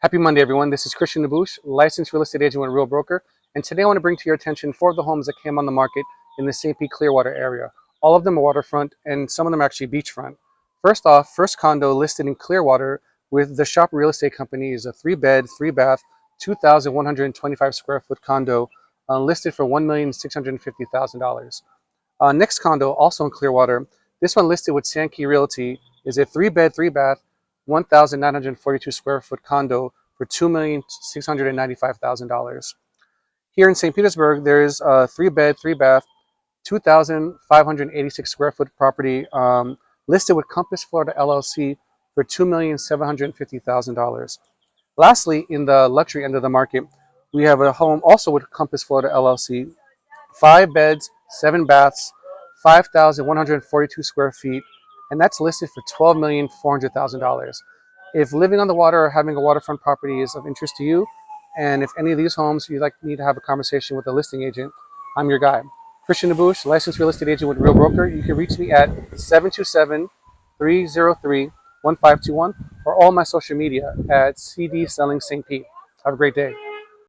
Happy Monday, everyone. This is Christian Nabush, licensed real estate agent with Real Broker. And today I want to bring to your attention four of the homes that came on the market in the St. Pete Clearwater area. All of them are waterfront, and some of them are actually beachfront. First off, first condo listed in Clearwater with the Shop Real Estate Company is a 3-bed, 3-bath, 2,125 square foot condo listed for $1,650,000. Next condo, also in Clearwater, this one listed with Sankey Realty, is a 3-bed, 3-bath, 1,942 square foot condo for $2,695,000. Here in St. Petersburg, there is a 3-bed, 3-bath, 2,586 square foot property listed with Compass Florida LLC for $2,750,000. Lastly, in the luxury end of the market, we have a home also with Compass Florida LLC, 5 beds, 7 baths, 5,142 square feet, and that's listed for $12,400,000. If living on the water or having a waterfront property is of interest to you, and if any of these homes you'd like me to have a conversation with a listing agent, I'm your guy. Christian Nabush, licensed real estate agent with Real Broker. You can reach me at 727-303-1521 or all my social media at CD Selling St. Pete. Have a great day.